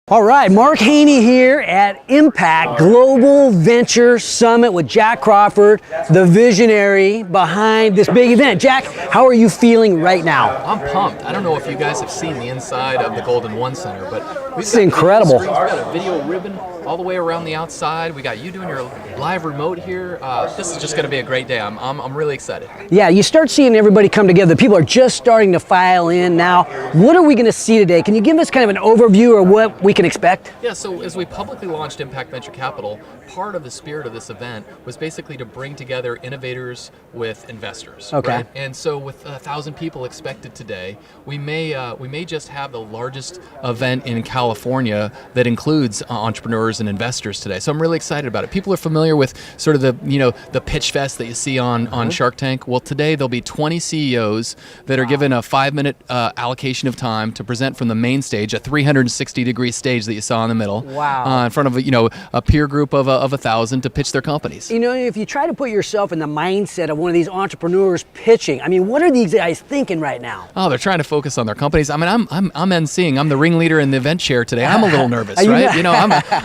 All right, Mark Haney here at Impact Global Venture Summit with Jack Crawford, the visionary behind this big event. Jack, how are you feeling right now? I'm pumped. I don't know if you guys have seen the inside of the Golden One Center, but It's incredible. We've got a video ribbon all the way around the outside. We got you doing your live remote here. This is just going to be a great day. I'm really excited. Yeah, you start seeing everybody come together. People are just starting to file in now. What are we going to see today? Can you give us kind of an overview of what we can expect? Yeah, so as we publicly launched Impact Venture Capital, part of the spirit of this event was basically to bring together innovators with investors. Okay. Right? And so with 1,000 people expected today, we may just have the largest event in California that includes entrepreneurs and investors today. So I'm really excited about it. People are familiar with sort of the pitch fest that you see on Shark Tank. Well, today there'll be 20 CEOs that are given a 5-minute allocation of time to present from the main stage, a 360-degree stage that you saw in the middle. Wow. In front of a peer group of 1,000 to pitch their companies. You know, if you try to put yourself in the mindset of one of these entrepreneurs pitching, I mean, what are these guys thinking right now? Oh, they're trying to focus on their companies. I mean, I'm emceeing. I'm the ringleader in the event chair today. I'm a little nervous, right? You know,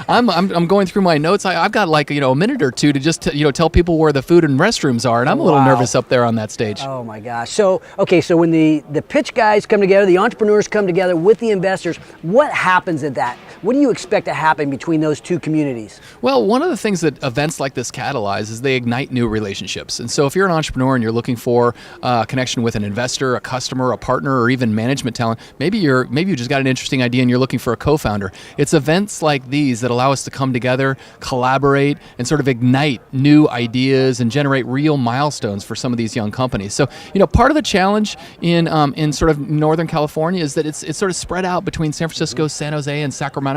I'm going through my notes. I've got like a minute or two to just tell people where the food and restrooms are, and I'm a little nervous up there on that stage. Oh my gosh. So when the pitch guys come together, the entrepreneurs come together with the investors, what happens at that? What do you expect to happen between those two communities? Well, one of the things that events like this catalyze is they ignite new relationships. And so if you're an entrepreneur and you're looking for a connection with an investor, a customer, a partner, or even management talent, maybe you just got an interesting idea and you're looking for a co-founder. It's events like these that allow us to come together, collaborate, and sort of ignite new ideas and generate real milestones for some of these young companies. So, part of the challenge in sort of Northern California is that it's sort of spread out between San Francisco, San Jose, and Sacramento.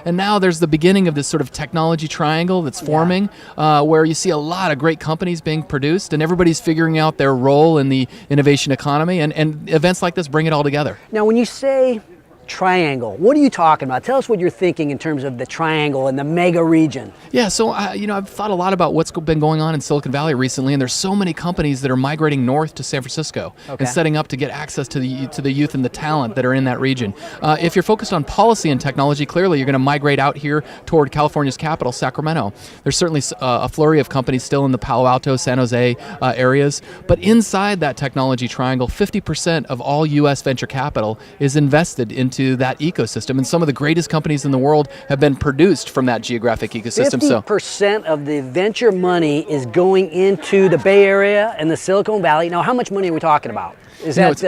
And now there's the beginning of this sort of technology triangle that's forming, where you see a lot of great companies being produced, and everybody's figuring out their role in the innovation economy, and events like this bring it all together. Now, when you say triangle, what are you talking about? Tell us what you're thinking in terms of the triangle and the mega region. Yeah, so I've thought a lot about what's been going on in Silicon Valley recently, and there's so many companies that are migrating north to San Francisco and setting up to get access to the youth and the talent that are in that region. If you're focused on policy and technology, clearly you're going to migrate out here toward California's capital, Sacramento. There's certainly a flurry of companies still in the Palo Alto, San Jose areas, but inside that technology triangle, 50% of all U.S. venture capital is invested into that ecosystem, and some of the greatest companies in the world have been produced from that geographic ecosystem. 50% of the venture money is going into the Bay Area and the Silicon Valley. Now, how much money are we talking about? That's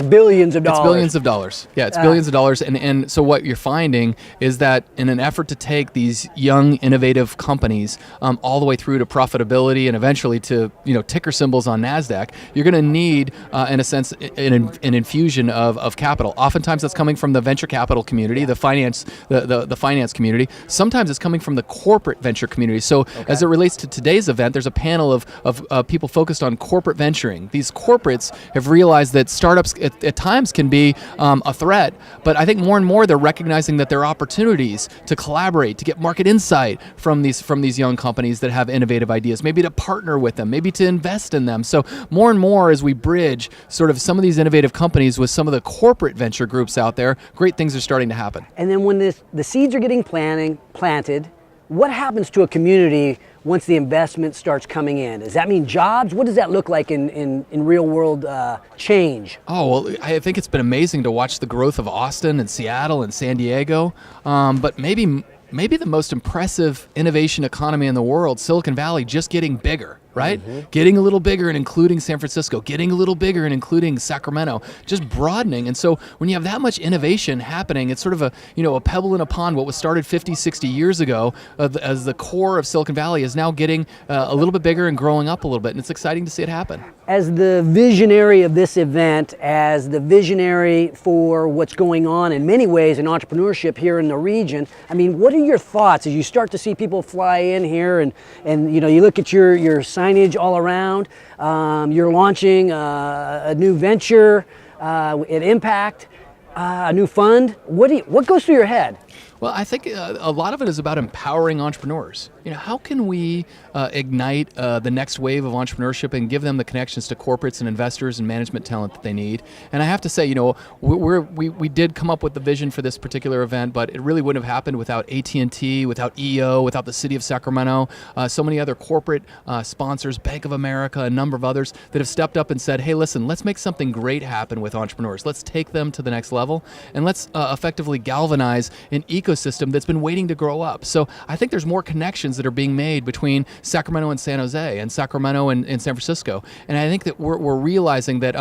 billions of dollars. It's billions of dollars. Yeah, it's billions of dollars. And so what you're finding is that in an effort to take these young, innovative companies all the way through to profitability and eventually to ticker symbols on NASDAQ, you're going to need, in a sense, an infusion of capital. Oftentimes that's coming from the venture capital community, the finance community. Sometimes it's coming from the corporate venture community. So as it relates to today's event, there's a panel of people focused on corporate venturing. These corporates have realized that startups at times can be a threat, but I think more and more they're recognizing that there are opportunities to collaborate, to get market insight from these young companies that have innovative ideas, maybe to partner with them, maybe to invest in them. So more and more as we bridge sort of some of these innovative companies with some of the corporate venture groups out there, great things are starting to happen. And then when the seeds are getting planted, what happens to a community once the investment starts coming in? Does that mean jobs? What does that look like in real world change? Oh, well, I think it's been amazing to watch the growth of Austin and Seattle and San Diego, but maybe the most impressive innovation economy in the world, Silicon Valley, just getting bigger. Right? Getting a little bigger and including San Francisco, getting a little bigger and including Sacramento, just broadening. And so when you have that much innovation happening, it's sort of a pebble in a pond. What was started 50, 60 years ago as the core of Silicon Valley is now getting a little bit bigger and growing up a little bit. And it's exciting to see it happen. As the visionary of this event, as the visionary for what's going on in many ways in entrepreneurship here in the region, I mean, what are your thoughts as you start to see people fly in here and you look at your signage all around, you're launching a new venture at Impact, a new fund. What goes through your head? Well, I think a lot of it is about empowering entrepreneurs. how can we ignite the next wave of entrepreneurship and give them the connections to corporates and investors and management talent that they need? And I have to say, we did come up with the vision for this particular event, but it really wouldn't have happened without AT&T, without EO, without the city of Sacramento, so many other corporate sponsors, Bank of America, a number of others that have stepped up and said, hey, listen, let's make something great happen with entrepreneurs. Let's take them to the next level, and let's effectively galvanize an ecosystem that's been waiting to grow up. So I think there's more connections that are being made between Sacramento and San Jose, and Sacramento and San Francisco. And I think that we're realizing that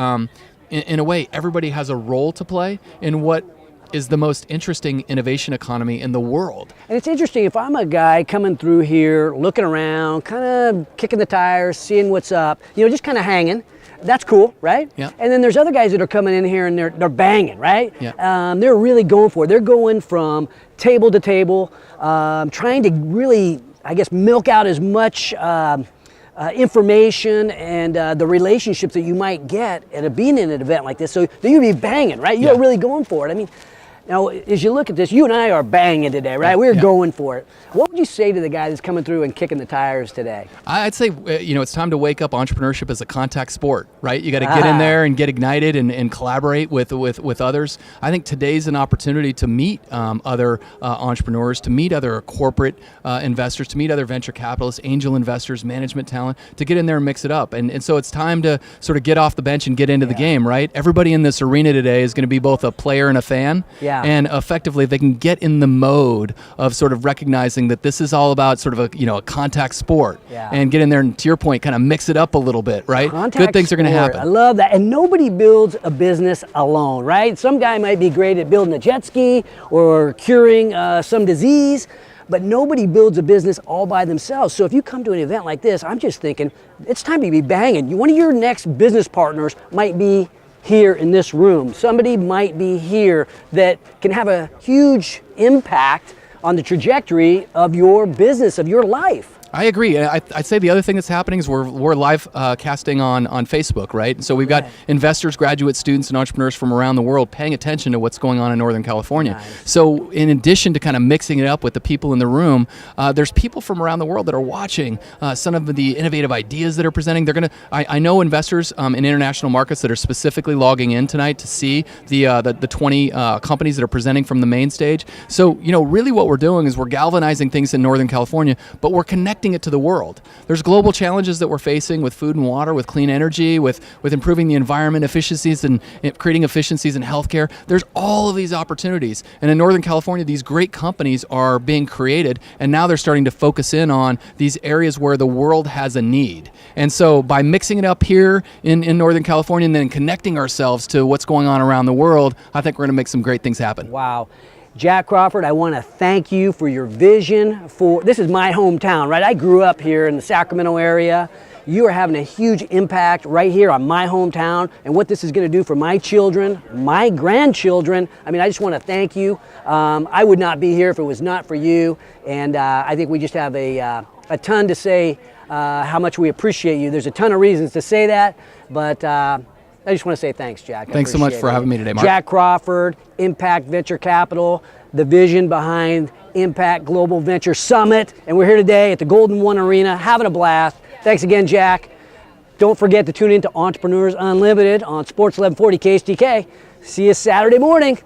in a way, everybody has a role to play in what is the most interesting innovation economy in the world. And it's interesting, if I'm a guy coming through here, looking around, kind of kicking the tires, seeing what's up, just kind of hanging, that's cool, right? Yeah. And then there's other guys that are coming in here and they're banging, right? Yeah. They're really going for it. They're going from table to table, trying to really, I guess, milk out as much information and the relationships that you might get at being in an event like this. So you'd be banging, right? You're really going for it. I mean, now, as you look at this, you and I are banging today, right? We're going for it. What would you say to the guy that's coming through and kicking the tires today? I'd say, it's time to wake up entrepreneurship as a contact sport, right? You got to get in there and get ignited and collaborate with others. I think today's an opportunity to meet other entrepreneurs, to meet other corporate investors, to meet other venture capitalists, angel investors, management talent, to get in there and mix it up. And so it's time to sort of get off the bench and get into the game, right? Everybody in this arena today is going to be both a player and a fan. Yeah. And effectively, they can get in the mode of sort of recognizing that this is all about sort of a contact sport, and get in there and, to your point, kind of mix it up a little bit, right? Good things are going to happen. I love that. And nobody builds a business alone, right? Some guy might be great at building a jet ski or curing some disease, but nobody builds a business all by themselves. So if you come to an event like this, I'm just thinking, it's time to be banging. One of your next business partners might be here in this room. Somebody might be here that can have a huge impact on the trajectory of your business, of your life. I agree. I'd say the other thing that's happening is we're live casting on Facebook, right? So we've got investors, graduate students, and entrepreneurs from around the world paying attention to what's going on in Northern California. Nice. So in addition to kind of mixing it up with the people in the room, there's people from around the world that are watching some of the innovative ideas that are presenting. I know investors in international markets that are specifically logging in tonight to see the 20 companies that are presenting from the main stage. So really what we're doing is we're galvanizing things in Northern California, but we're connecting it to the world. There's global challenges that we're facing with food and water, with clean energy, with improving the environment, efficiencies, and creating efficiencies in healthcare. There's all of these opportunities. And in Northern California, these great companies are being created, and now they're starting to focus in on these areas where the world has a need. And so by mixing it up here in Northern California and then connecting ourselves to what's going on around the world, I think we're going to make some great things happen. Wow. Jack Crawford, I want to thank you for your vision for, this is my hometown, right? I grew up here in the Sacramento area. You are having a huge impact right here on my hometown and what this is going to do for my children, my grandchildren. I mean, I just want to thank you. I would not be here if it was not for you. And I think we just have a ton to say how much we appreciate you. There's a ton of reasons to say that, but I just want to say thanks, Jack. Thanks so much for having me today, Mark. Jack Crawford, Impact Venture Capital, the vision behind Impact Global Venture Summit. And we're here today at the Golden One Arena, having a blast. Thanks again, Jack. Don't forget to tune in to Entrepreneurs Unlimited on Sports 1140 KSTK. See you Saturday morning.